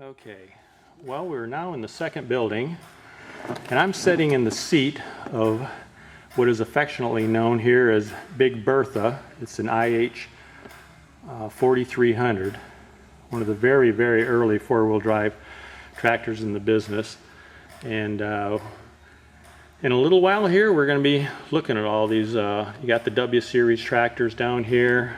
Okay, well, we're now in the second building, and I'm sitting in the seat of what is affectionately known here as Big Bertha. It's an IH 4300, one of the very, very early four-wheel drive tractors in the business. And in a little while here, we're going to be looking at all these. You got the W Series tractors down here.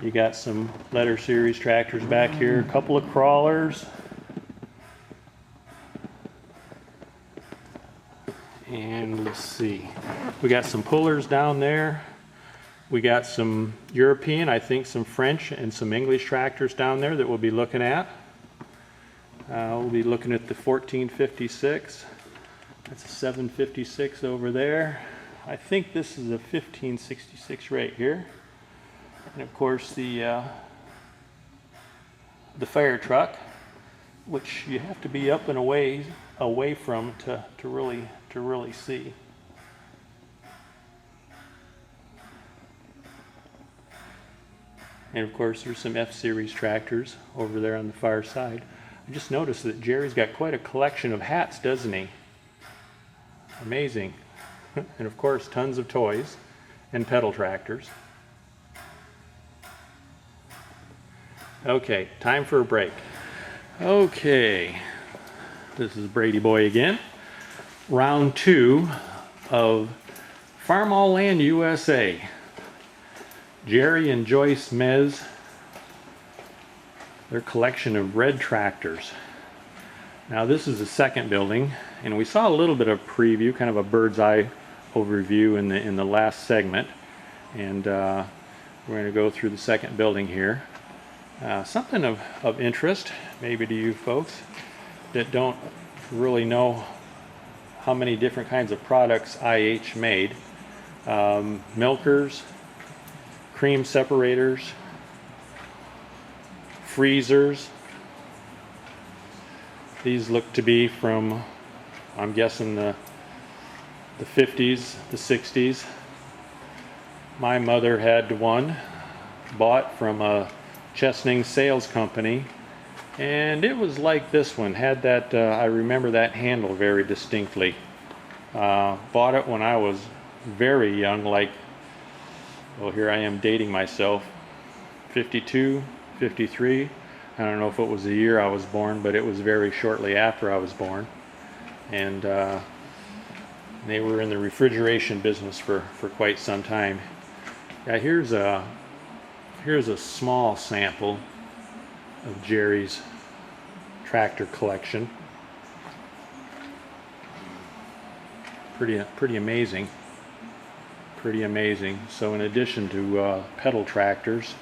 You got some letter series tractors back here, a couple of crawlers. And let's see, we got some pullers down there. We got some European, I think some French and some English tractors down there that we'll be looking at. We'll be looking at the 1456. That's a 756 over there. I think this is a 1566 right here. And of course the fire truck, which you have to be up and away from to really see. And of course there's some F-Series tractors over there on the far side. I just noticed that Jerry's got quite a collection of hats, doesn't he? Amazing. And of course tons of toys and pedal tractors. Okay, time for a break. Okay, this is Brady Boy again. Round 2 of Farmall Land USA. Jerry and Joyce Mez, their collection of red tractors. Now this is the second building, and we saw a little bit of preview, kind of a bird's eye overview in the last segment, and we're going to go through the second building here. Something of interest maybe to you folks that don't really know how many different kinds of products IH made. Milkers, cream separators, freezers. These look to be from, I'm guessing, the 50s, the 60s. My mother had one, bought from a Chesning sales company, and it was like this one. Had that, I remember that handle very distinctly. Bought it when I was very young, like, well, here I am dating myself, 52, 53. I don't know if it was the year I was born, but it was very shortly after I was born. And they were in the refrigeration business for quite some time. Yeah, here's a small sample of Jerry's tractor collection. Pretty amazing. Pretty amazing. So in addition to pedal tractors,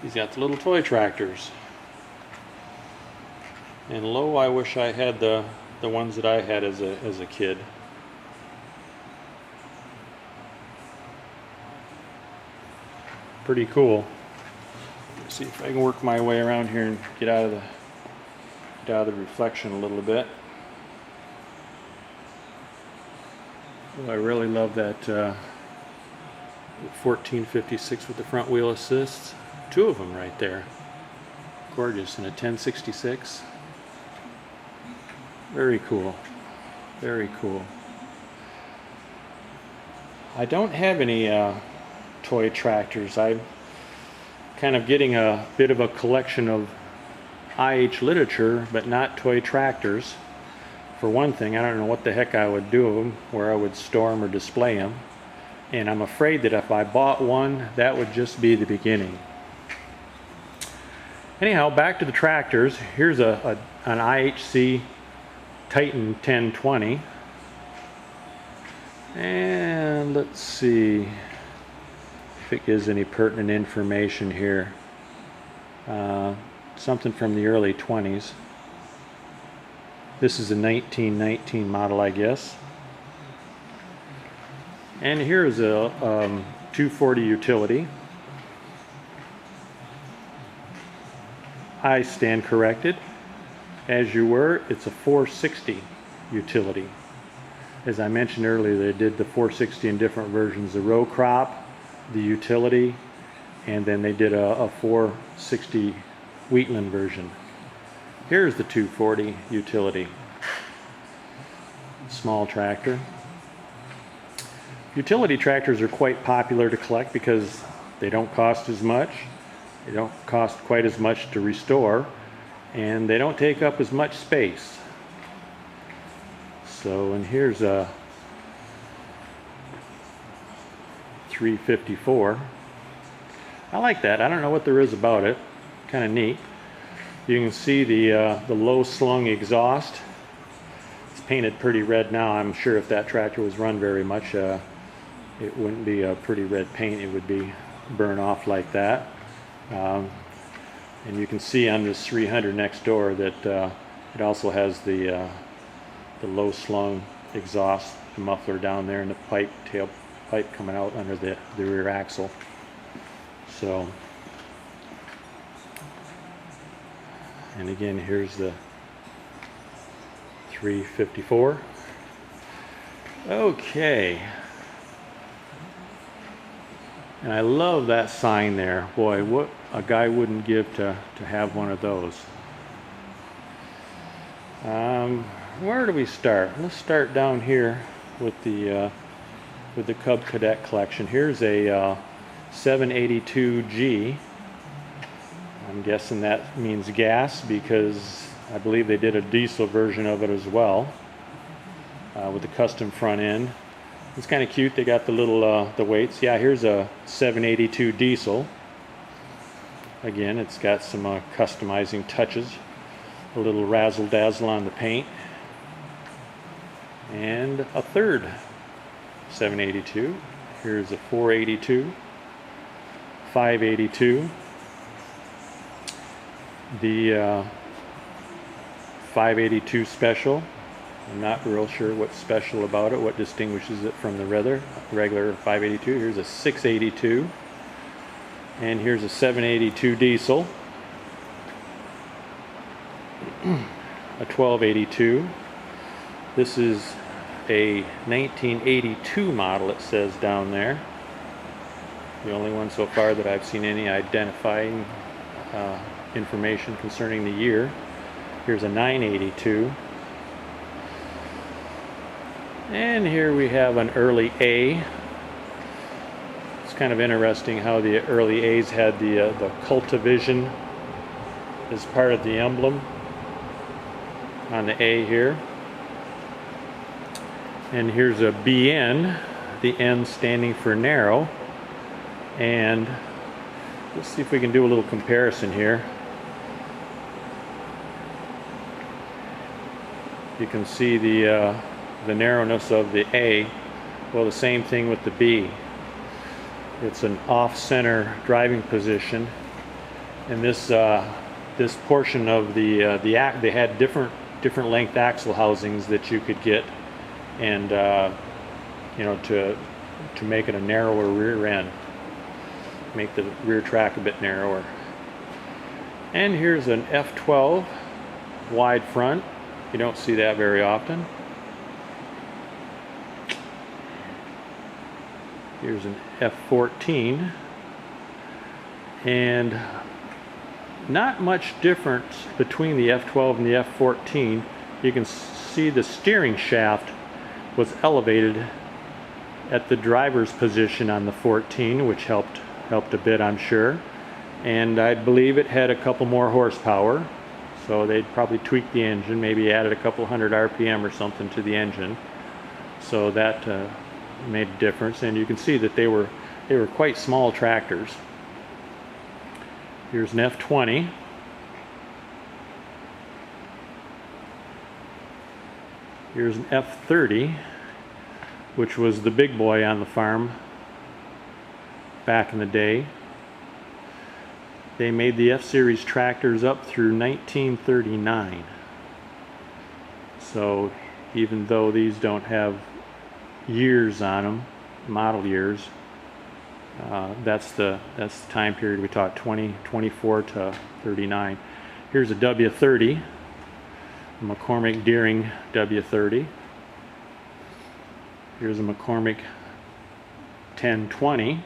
he's got the little toy tractors. And lo, I wish I had the ones that I had as a kid. Pretty cool. Let's see if I can work my way around here and get out of the reflection a little bit. Oh, I really love that 1456 with the front wheel assists. Two of them right there. Gorgeous. And a 1066. Very cool. Very cool. I don't have any toy tractors. I'm kind of getting a bit of a collection of IH literature, but not toy tractors. For one thing, I don't know what the heck I would do with them, where I would store them or display them. And I'm afraid that if I bought one, that would just be the beginning. Anyhow, back to the tractors. Here's an IHC Titan 1020, and let's see if it gives any pertinent information here. Something from the early 20s. This is a 1919 model, I guess. And here's a 240 utility. I stand corrected. As you were, it's a 460 utility. as I mentioned earlier, they did the 460 in different versions, the row crop, the utility, and then they did a 460 wheatland version. Here's the 240 utility. Small tractor. Utility tractors are quite popular to collect because they don't cost as much, they don't cost quite as much to restore, and they don't take up as much space. So, and here's a 354. I like that. I don't know what there is about it. Kind of neat. You can see the low slung exhaust. It's painted pretty red now. I'm sure if that tractor was run very much, it wouldn't be a pretty red paint. It would be burn off like that. And you can see on this 300 next door that it also has the low slung exhaust, the muffler down there, and the tail pipe coming out under the rear axle. So, and again, here's the 354. Okay. And I love that sign there. Boy, what a guy wouldn't give to have one of those. Where do we start? Let's start down here with the Cub Cadet collection. Here's a 782G. I'm guessing that means gas because I believe they did a diesel version of it as well, with the custom front end. It's kind of cute. They got the little the weights. Yeah, here's a 782 diesel. Again, it's got some customizing touches, a little razzle dazzle on the paint, and a third 782. Here's a 482, 582, the 582 special. I'm not real sure what's special about it, what distinguishes it from the regular 582. Here's a 682, and here's a 782 diesel, a 1282. This is a 1982 model, it says down there. The only one so far that I've seen any identifying information concerning the year. Here's a 982. And here we have an early A. It's kind of interesting how the early A's had the Cultivision as part of the emblem on the A here. And here's a BN, the N standing for narrow. And let's see if we can do a little comparison here. You can see the narrowness of the A. Well, the same thing with the B. It's an off-center driving position, and this portion of they had different length axle housings that you could get, and to make it a narrower rear end, make the rear track a bit narrower. And here's an F12 wide front. You don't see that very often. Here's an F14, and not much difference between the F12 and the F14. You can see the steering shaft was elevated at the driver's position on the 14, which helped a bit, I'm sure. And I believe it had a couple more horsepower, so they'd probably tweaked the engine, maybe added a couple hundred RPM or something to the engine, so that made a difference. And you can see that they were quite small tractors. Here's an F20. Here's an F30, which was the big boy on the farm back in the day. They made the F-Series tractors up through 1939. So even though these don't have years on them, model years, that's the time period we talk, 24 to 39. Here's a W30, a McCormick Deering W30. Here's a McCormick 1020.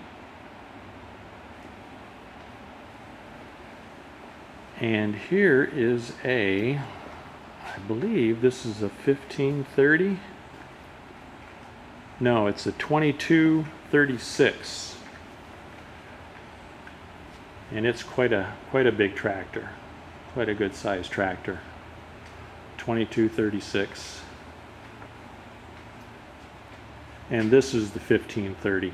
And here is a, I believe this is a 1530. No, it's a 2236. And it's quite a big tractor. Quite a good sized tractor. 2236. And this is the 1530.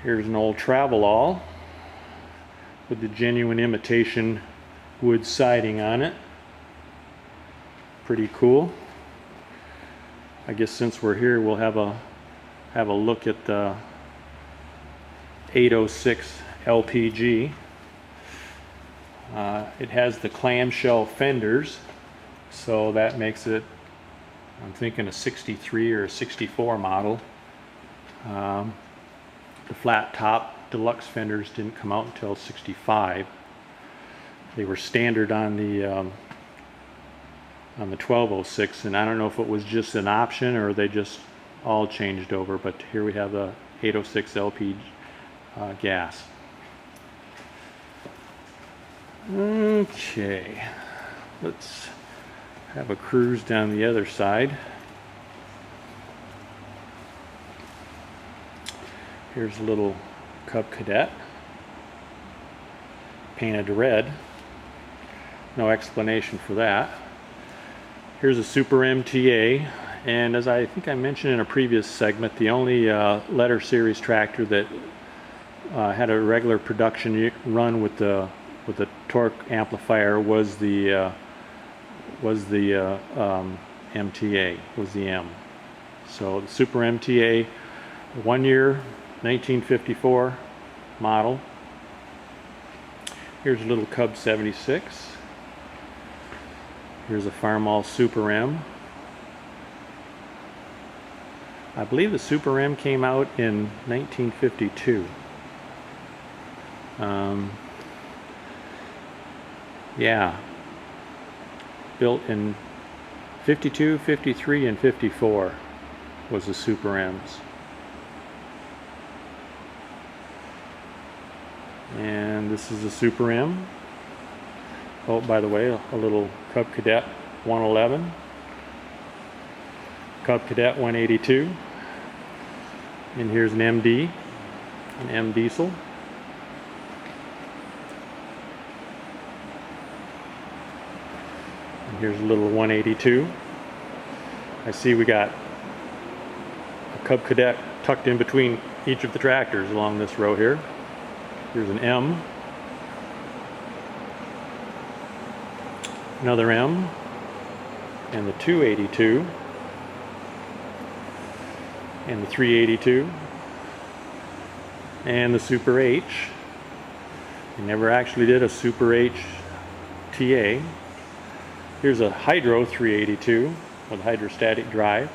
Here's an old Travelall with the genuine imitation wood siding on it. Pretty cool. I guess since we're here, we'll have a look at the 806 LPG. It has the clamshell fenders, so that makes it, I'm thinking, a 63 or a 64 model. The flat top deluxe fenders didn't come out until 65. They were standard on the 1206, and I don't know if it was just an option or they just all changed over, but here we have the 806 LP gas. Okay, let's have a cruise down the other side. Here's a little Cub Cadet, painted red. No explanation for that. Here's a Super MTA, and as I think I mentioned in a previous segment, the only letter series tractor that had a regular production run with the torque amplifier was the MTA, was the M. So the Super MTA, 1 year, 1954 model. Here's a little Cub 76. Here's a Farmall Super M. I believe the Super M came out in 1952. Yeah, built in 52, 53, and 54 was the Super M's. And this is a Super M. Oh, by the way, a little Cub Cadet 111, Cub Cadet 182, and here's an MD, an M diesel. And here's a little 182. I see we got a Cub Cadet tucked in between each of the tractors along this row here. Here's an M, another M, and the 282, and the 382, and the Super H. We never actually did a Super H TA. Here's a Hydro 382 with hydrostatic drive,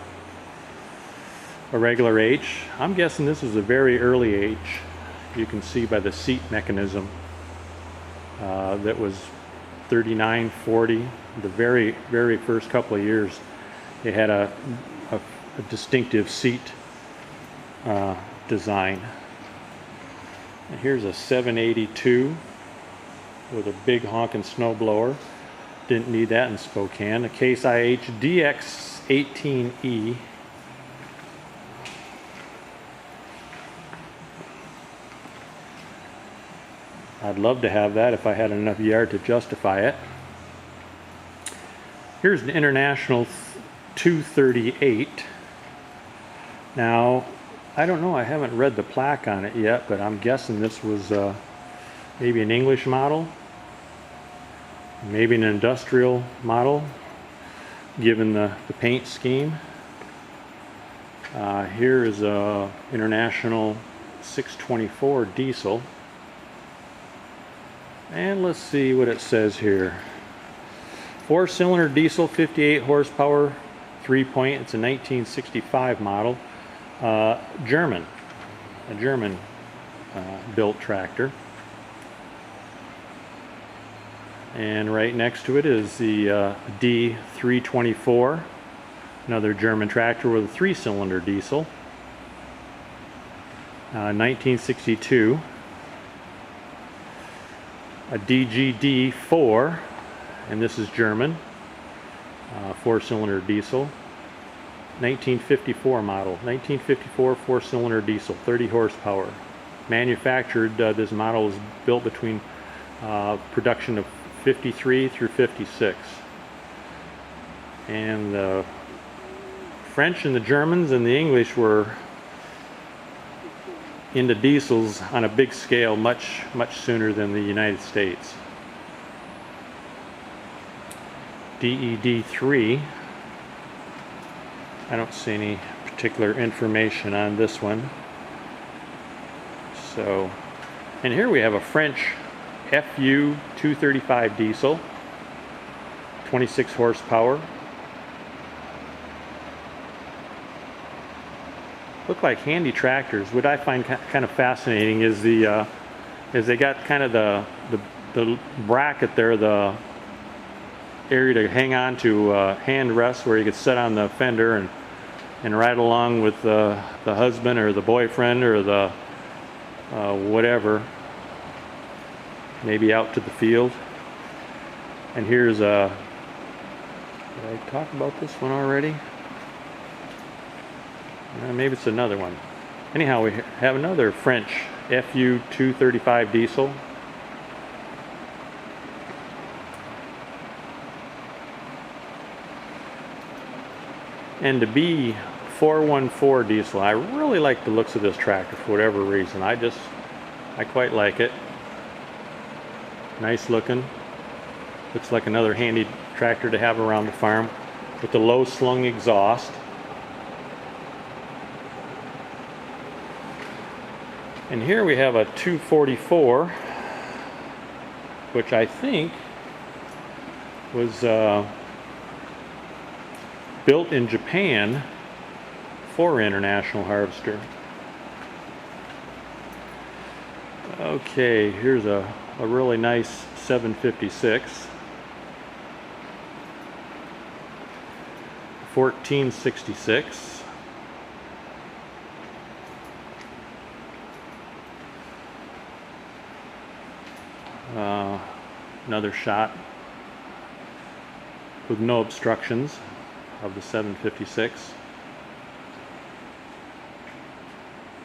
a regular H. I'm guessing this is a very early H. You can see by the seat mechanism that was 39, 40. The very, very first couple of years, it had a distinctive seat design. And here's a 782 with a big honking snowblower. Didn't need that in Spokane. A Case IH DX18E. I'd love to have that if I had enough yard to justify it. Here's an International 238. Now, I don't know, I haven't read the plaque on it yet, but I'm guessing this was maybe an English model, maybe an industrial model, given the paint scheme. Here is a International 624 diesel. And let's see what it says here. 4-cylinder diesel, 58 horsepower, 3-point. It's a 1965 model. German. A German built tractor. And right next to it is the D324, another German tractor with a 3-cylinder diesel. 1962. A DGD4, and this is German, 4-cylinder diesel. 1954 model, 1954 4-cylinder diesel, 30 horsepower. Manufactured, this model was built between production of 53 through 56. And the French and the Germans and the English were into diesels on a big scale much sooner than the United States. DED3, I don't see any particular information on this one. So, and here we have a French FU 235 diesel, 26 horsepower. Look like handy tractors. What I find kind of fascinating is is they got kind of the bracket there, the area to hang on to, hand rest where you could sit on the fender and ride along with the husband or the boyfriend or the whatever, maybe out to the field. And here's did I talk about this one already? Maybe it's another one. Anyhow, we have another French FU 235 diesel. And the B414 diesel. I really like the looks of this tractor for whatever reason. I quite like it. Nice looking. Looks like another handy tractor to have around the farm with the low slung exhaust. And here we have a 244, which I think was built in Japan for international harvester. Okay, here's a really nice 756. 1466. Another shot with no obstructions of the 756.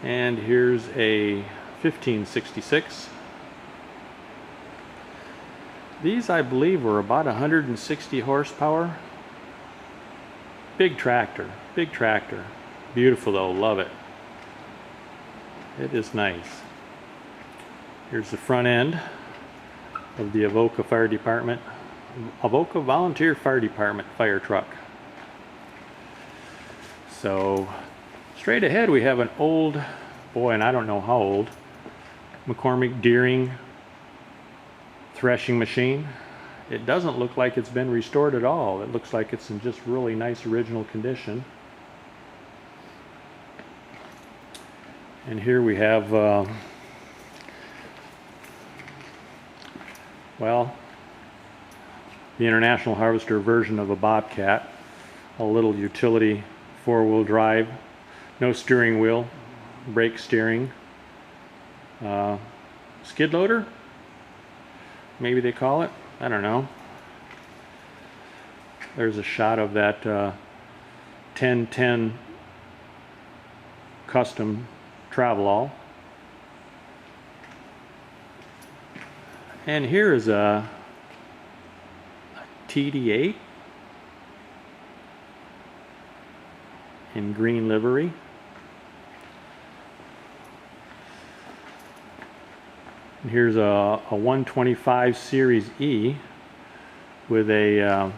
And here's a 1566. These, I believe, were about 160 horsepower. Big tractor, big tractor. Beautiful though, love it. It is nice. Here's the front end of the Avoca Fire Department, Avoca Volunteer Fire Department fire truck. So straight ahead we have an old, boy, and I don't know how old, McCormick Deering threshing machine. It doesn't look like it's been restored at all. It looks like it's in just really nice original condition. And here we have well, the International Harvester version of a Bobcat, a little utility 4-wheel drive, no steering wheel, brake steering, skid loader, maybe they call it, I don't know. There's a shot of that 1010 custom Travelall. And here is a TD8 in green livery. And here's a 125 Series E with a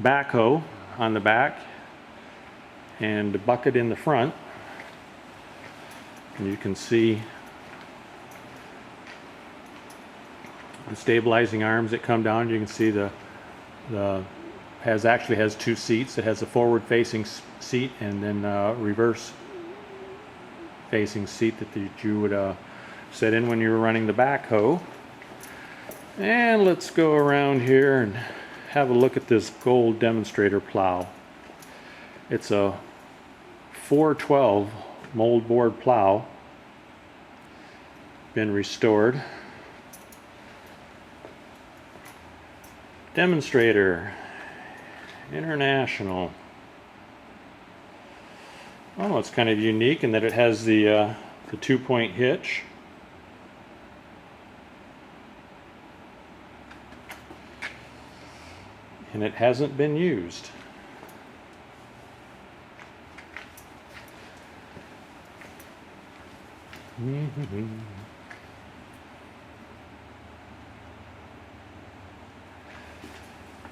backhoe on the back and a bucket in the front. And you can see the stabilizing arms that come down. You can see actually has two seats. It has a forward facing seat and then a reverse facing seat that you would set in when you were running the backhoe. And let's go around here and have a look at this gold demonstrator plow. It's a 412 mold board plow. Been restored. Demonstrator International. Oh, it's kind of unique in that it has the 2-point hitch. And it hasn't been used.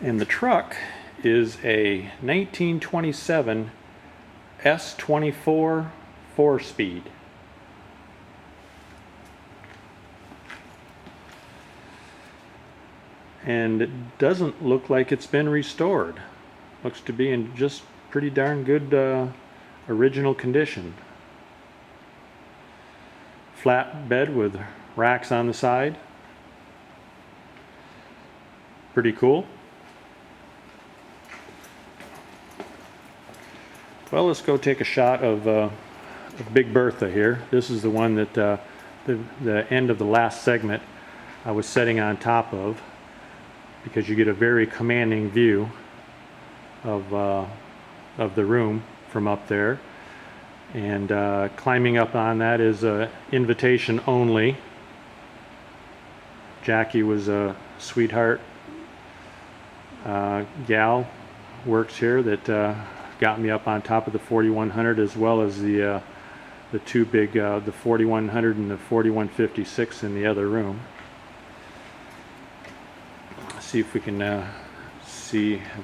And the truck is a 1927 S24 4-speed. And it doesn't look like it's been restored. Looks to be in just pretty darn good original condition. Flat bed with racks on the side. Pretty cool. Well, let's go take a shot of Big Bertha here. This is the one that the end of the last segment I was setting on top of, because you get a very commanding view of the room from up there. And climbing up on that is invitation only. Jackie was a sweetheart gal, works here, that got me up on top of the 4100, as well as the two big, the 4100 and the 4156 in the other room. See if we can have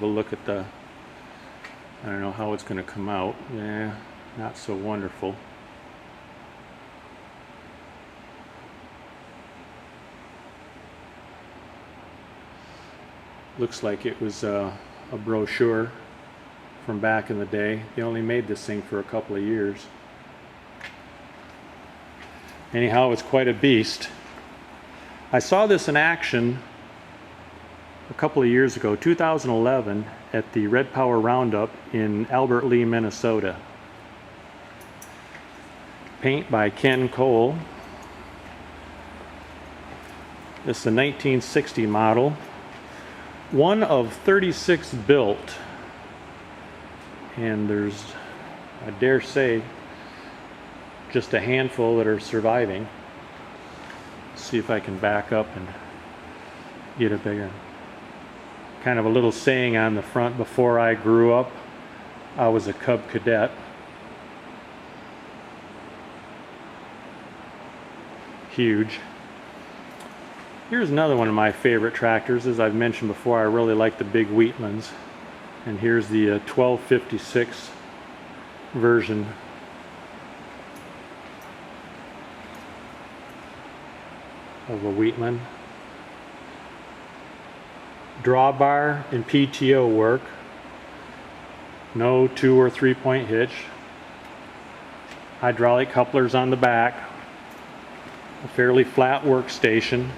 a look at the, I don't know how it's going to come out. Yeah, not so wonderful. Looks like it was a brochure from back in the day. They only made this thing for a couple of years. Anyhow, it's quite a beast. I saw this in action a couple of years ago, 2011, at the Red Power Roundup in Albert Lea, Minnesota. Paint by Ken Cole. This is a 1960 model. One of 36 built. And there's, I dare say, just a handful that are surviving. Let's see if I can back up and get a bigger. Kind of a little saying on the front: before I grew up, I was a Cub Cadet. Huge. Here's another one of my favorite tractors. As I've mentioned before, I really like the big Wheatlands. And here's the 1256 version. Of a Wheatland. Drawbar and PTO work. No 2 or 3 point hitch. Hydraulic couplers on the back. A fairly flat workstation.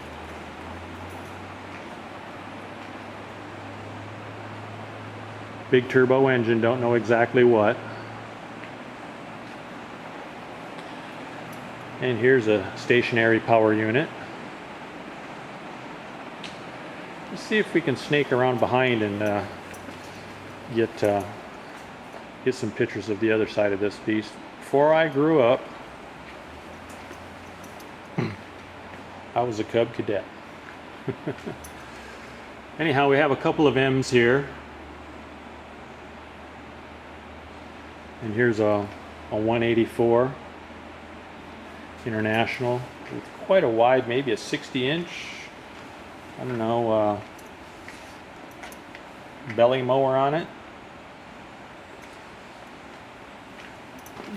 Big turbo engine, don't know exactly what. And here's a stationary power unit. Let's see if we can snake around behind and get some pictures of the other side of this beast. Before I grew up, I was a Cub Cadet. Anyhow, we have a couple of M's here. And here's a 184 International with quite a wide, maybe a 60-inch, I don't know, belly mower on it.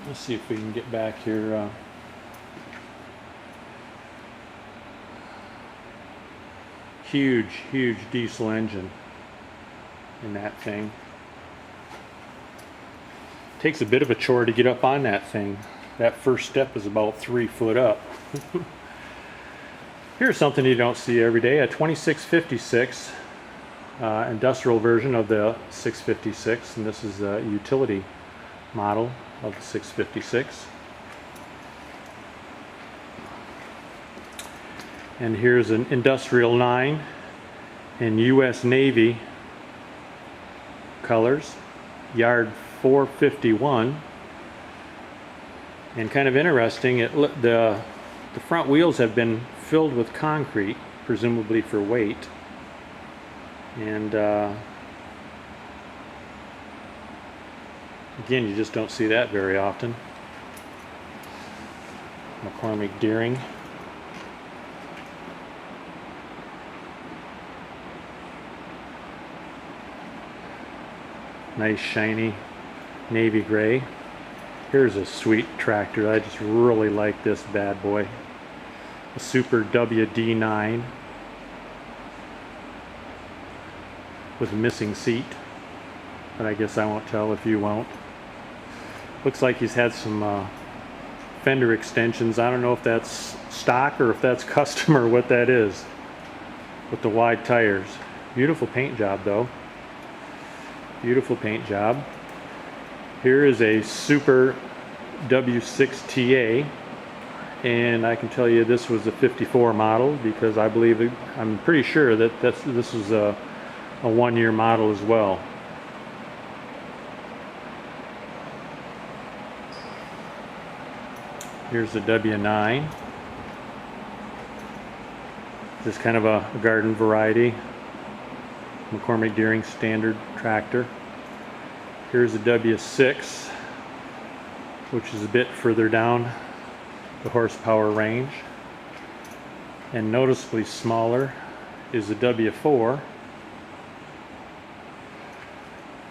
Let's see if we can get back here. Huge diesel engine in that thing. Takes a bit of a chore to get up on that thing. That first step is about 3 foot up. Here's something you don't see every day, a 2656 industrial version of the 656, and this is a utility model of the 656. And here's an industrial 9 in US Navy colors, yard 451. And kind of interesting, the front wheels have been filled with concrete, presumably for weight. And again, you just don't see that very often. McCormick Deering. Nice shiny navy gray. Here's a sweet tractor. I just really like this bad boy. A Super WD9 with a missing seat, but I guess I won't tell if you won't. Looks like he's had some fender extensions. I don't know if that's stock or if that's custom or what that is, with the wide tires. Beautiful paint job though. Beautiful paint job. Here is a Super W6TA, and I can tell you this was a 54 model because I believe I'm pretty sure that this was a one-year model as well. Here's the W9. This is kind of a garden variety. McCormick Deering standard tractor. Here's a W6, which is a bit further down the horsepower range. And noticeably smaller is a W4.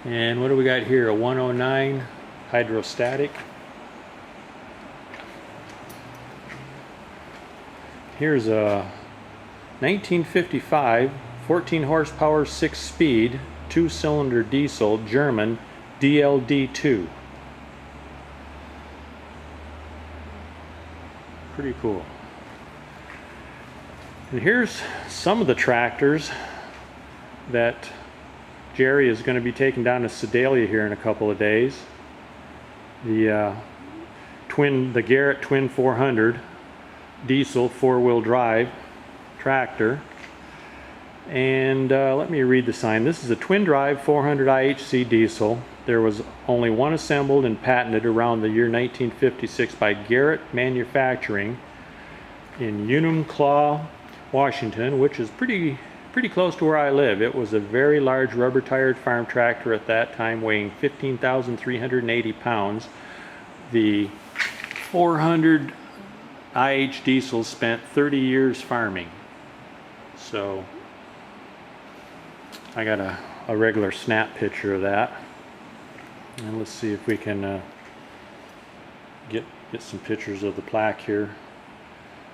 And what do we got here? A 109 hydrostatic. Here's a 1955 14 horsepower 6-speed 2-cylinder diesel German DLD2. Pretty cool. And here's some of the tractors that Jerry is going to be taking down to Sedalia here in a couple of days. The Garrett Twin 400 diesel 4-wheel drive tractor. And let me read the sign. This is a twin drive 400 IHC diesel. There was only one assembled and patented around the year 1956 by Garrett Manufacturing in Enumclaw, Washington, which is pretty close to where I live. It was a very large rubber-tired farm tractor at that time, weighing 15,380 pounds. The 400 IH diesel spent 30 years farming. So I got a regular snap picture of that, and let's see if we can get some pictures of the plaque here.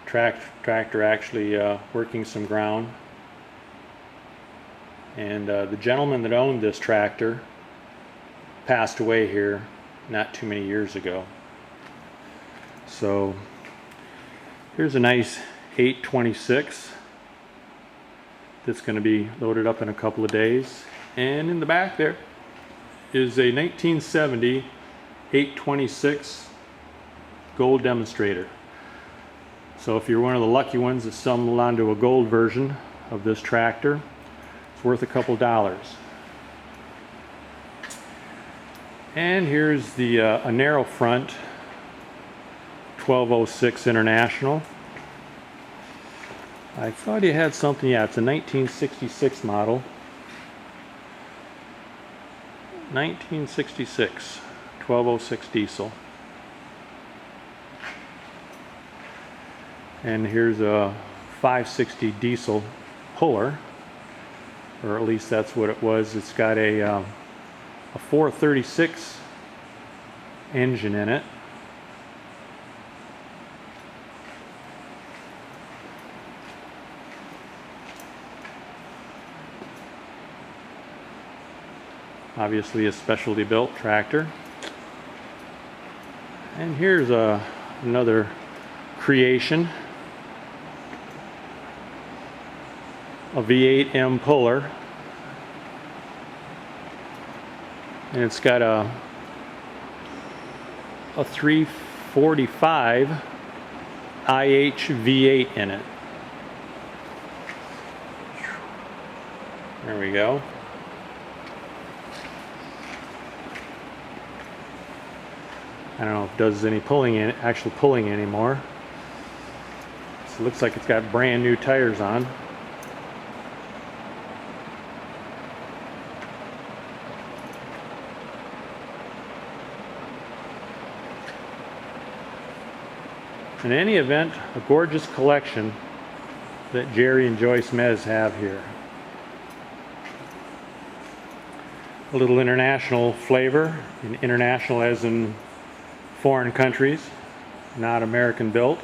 Tractor actually working some ground, and the gentleman that owned this tractor passed away here not too many years ago. So here's a nice 826 that's going to be loaded up in a couple of days. And in the back there is a 1970 826 gold demonstrator. So if you're one of the lucky ones that stumbled onto a gold version of this tractor, it's worth a couple dollars. And here's the a narrow front 1206 International. I thought he had something. Yeah, it's a 1966 model. 1966 1206 diesel. And here's a 560 diesel puller, or at least that's what it was. It's got a 436 engine in it. Obviously a specialty built tractor. And here's another creation. a V8M puller, and it's got a 345 IH V8 in it. There we go. I don't know if it does any actual pulling anymore. So it looks like it's got brand new tires on. In any event, a gorgeous collection that Jerry and Joyce Mez have here. A little international flavor, and international as in foreign countries, not American built.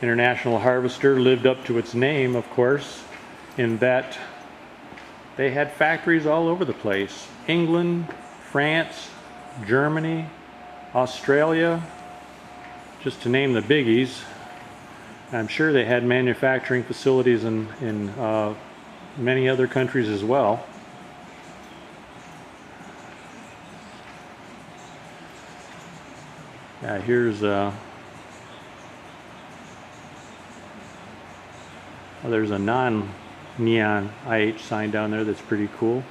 International Harvester lived up to its name, of course, in that they had factories all over the place. England, France, Germany, Australia, just to name the biggies. I'm sure they had manufacturing facilities in many other countries as well. Here's there's a non-neon IH sign down there that's pretty cool.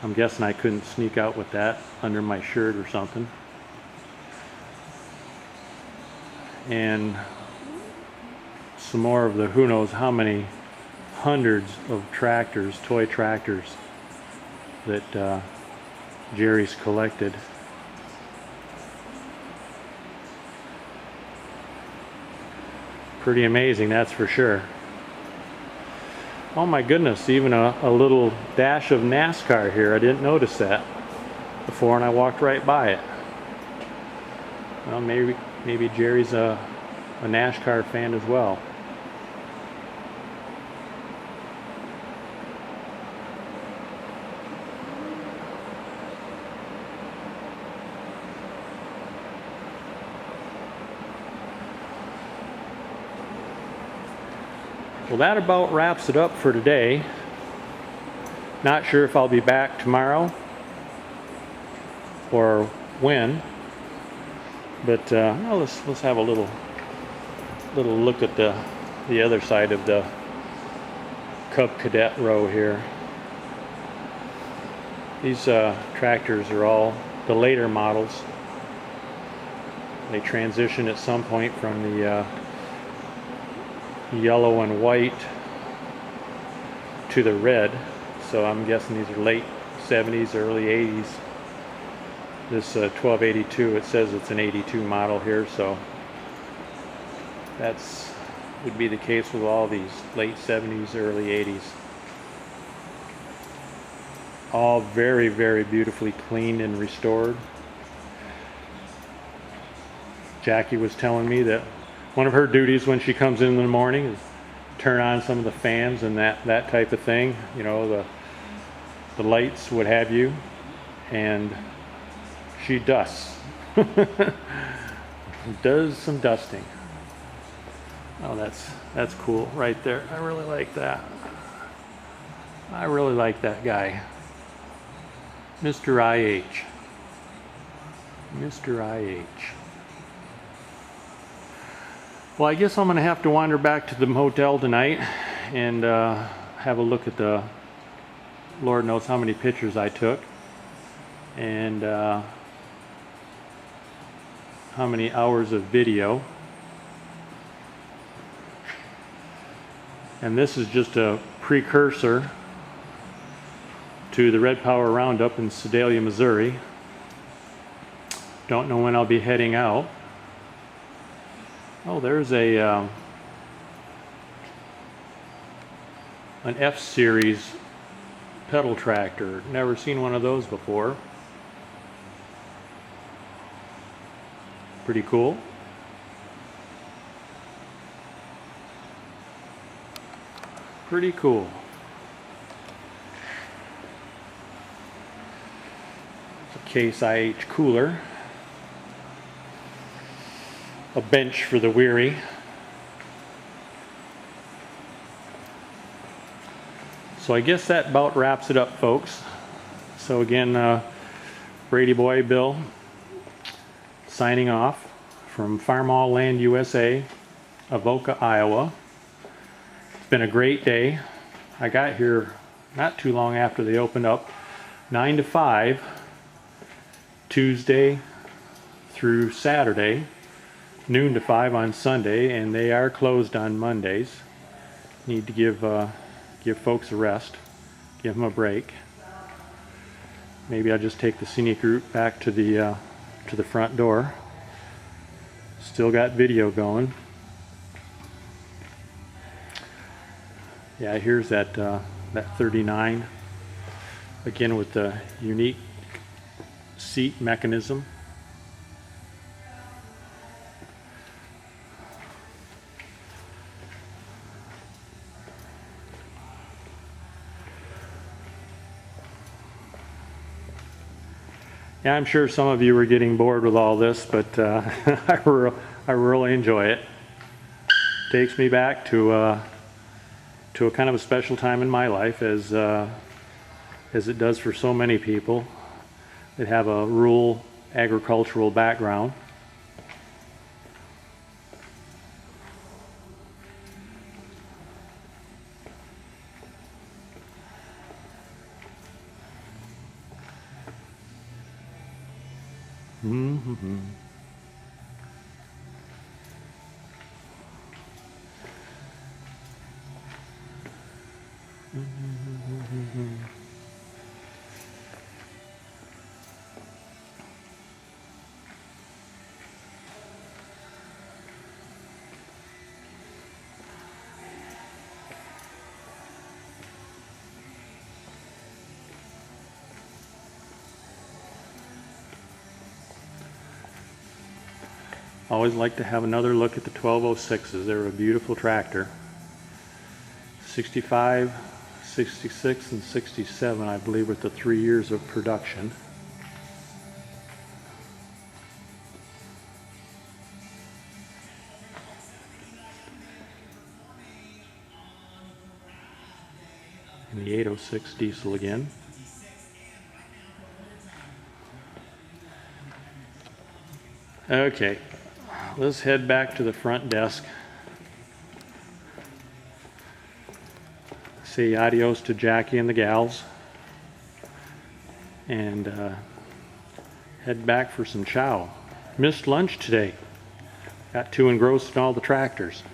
I'm guessing I couldn't sneak out with that under my shirt or something. And some more of the who knows how many hundreds of tractors, toy tractors, that Jerry's collected. Pretty amazing, that's for sure. Oh my goodness, even a little dash of NASCAR here. I didn't notice that before and I walked right by it. Well, maybe Jerry's a NASCAR fan as well. Well, that about wraps it up for today. Not sure if I'll be back tomorrow or when, but well, let's have a little look at the other side of the Cub Cadet row here. These tractors are all the later models. They transition at some point from the yellow and white to the red, so I'm guessing these are late 70s, early 80s. This 1282, it says it's an 82 model here, so that's would be the case with all these late 70s, early 80s. All very, very beautifully cleaned and restored. Jackie was telling me that one of her duties when she comes in the morning is turn on some of the fans and that type of thing, you know, the lights, what have you, and she dusts. Does some dusting. Oh, that's cool right there. I really like that. I really like that guy. Mr. IH. Mr. IH. Well, I guess I'm going to have to wander back to the hotel tonight and have a look at the Lord knows how many pictures I took and how many hours of video. And this is just a precursor to the Red Power Roundup in Sedalia, Missouri. Don't know when I'll be heading out. Oh, there's an F-Series pedal tractor. Never seen one of those before. Pretty cool. Pretty cool. It's a Case IH cooler. A bench for the weary. So I guess that about wraps it up, folks. So again, Brady Boy Bill signing off from Farmall Land USA, Avoca, Iowa. It's been a great day. I got here not too long after they opened up, 9 to 5, Tuesday through Saturday, noon to 5 on Sunday, and they are closed on Mondays. Need to give folks a rest, give them a break. Maybe I'll just take the scenic route back to the front door. Still got video going. Yeah, here's that 39, again with the unique seat mechanism. Yeah, I'm sure some of you are getting bored with all this, but I really enjoy it. Takes me back to a kind of a special time in my life, as it does for so many people that have a rural agricultural background. Mm-hmm. Always like to have another look at the 1206s. They're a beautiful tractor. 65, 66, and 67, I believe, with the 3 years of production. And the 806 diesel again. Okay. Let's head back to the front desk. Say adios to Jackie and the gals. And head back for some chow. Missed lunch today. Got too engrossed in all the tractors.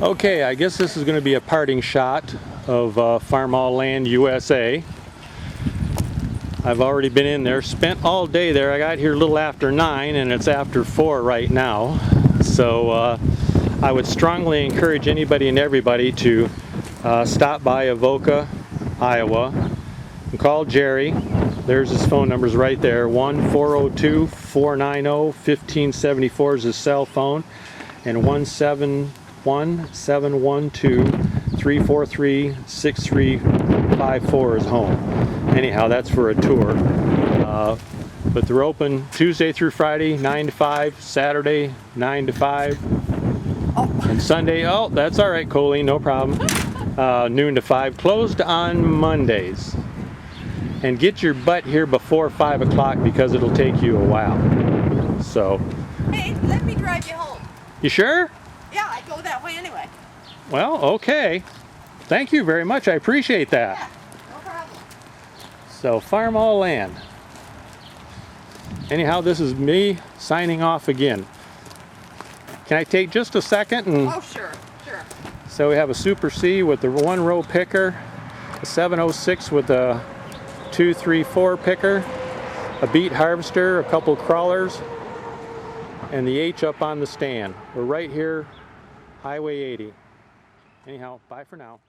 Okay, I guess this is going to be a parting shot of Farmall Land USA. I've already been in there, spent all day there. I got here a little after 9 and it's after 4 right now. So I would strongly encourage anybody and everybody to stop by Avoca, Iowa, and call Jerry. There's his phone numbers right there. 1-402-490-1574 is his cell phone, and 1-712-343-6354 is home. Anyhow, that's for a tour. But they're open Tuesday through Friday, 9 to 5, Saturday, 9 to 5, and Sunday, oh, that's all right, Colleen, no problem, noon to 5, closed on Mondays. And get your butt here before 5 o'clock because it'll take you a while. So. Hey, let me drive you home. You sure? Yeah, I go that way anyway. Well, okay. Thank you very much. I appreciate that. Yeah, no problem. So, Farmall Land. Anyhow, this is me signing off again. Can I take just a second? Oh, sure, sure. So we have a Super C with the 1-row picker, a 706 with a 2-3-4 picker, a beet harvester, a couple crawlers, and the H up on the stand. We're right here Highway 80. Anyhow, bye for now.